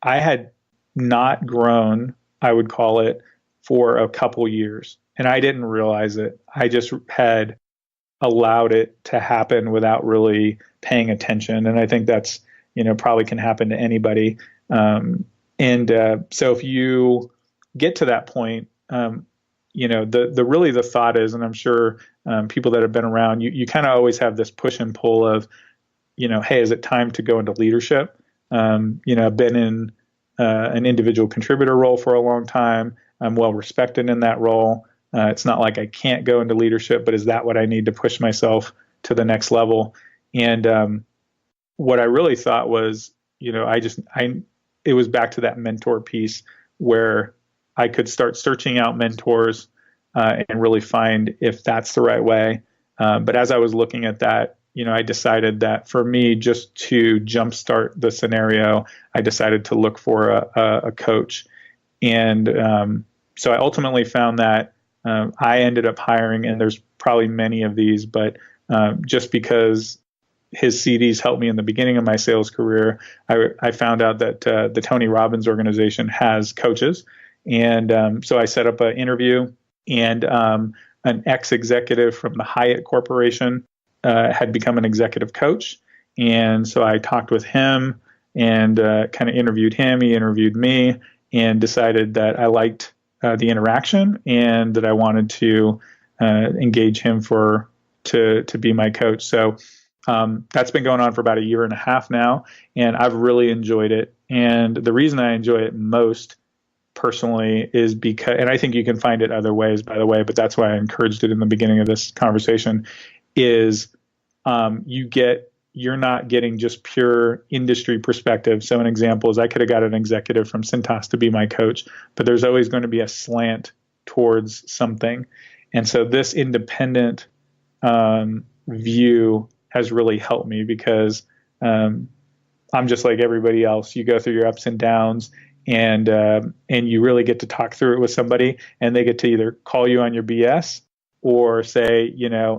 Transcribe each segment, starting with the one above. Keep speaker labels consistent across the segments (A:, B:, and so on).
A: I had not grown, I would call it, for a couple years. And I didn't realize it. I just had allowed it to happen without really paying attention. And I think that's, probably can happen to anybody. So if you get to that point, the thought is, and I'm sure people that have been around, you kind of always have this push and pull of, hey, is it time to go into leadership? I've been in an individual contributor role for a long time. I'm well respected in that role. It's not like I can't go into leadership, but is that what I need to push myself to the next level? And what I really thought was, it was back to that mentor piece where I could start searching out mentors and really find if that's the right way. But as I was looking at that, I decided that for me, just to jumpstart the scenario, I decided to look for a coach. And so I ultimately found that I ended up hiring, and there's probably many of these, but just because his CDs helped me in the beginning of my sales career, I found out that the Tony Robbins organization has coaches. And so I set up an interview, and an ex-executive from the Hyatt Corporation had become an executive coach. And so I talked with him and kind of interviewed him. He interviewed me and decided that I liked the interaction and that I wanted to engage him to be my coach. So that's been going on for about a year and a half now, and I've really enjoyed it. And the reason I enjoy it most personally is because, and I think you can find it other ways, by the way, but that's why I encouraged it in the beginning of this conversation, is you're not getting just pure industry perspective. So an example is I could have got an executive from Cintas to be my coach, but there's always going to be a slant towards something. And so this independent view has really helped me because I'm just like everybody else. You go through your ups and downs, and you really get to talk through it with somebody, and they get to either call you on your BS or say,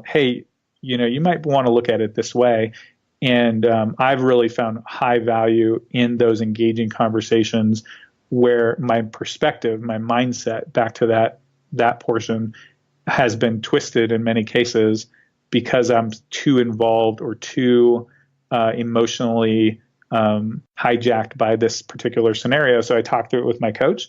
A: hey, you might want to look at it this way. And I've really found high value in those engaging conversations where my perspective, my mindset back to that portion has been twisted in many cases because I'm too involved or too emotionally hijacked by this particular scenario. So I talked through it with my coach,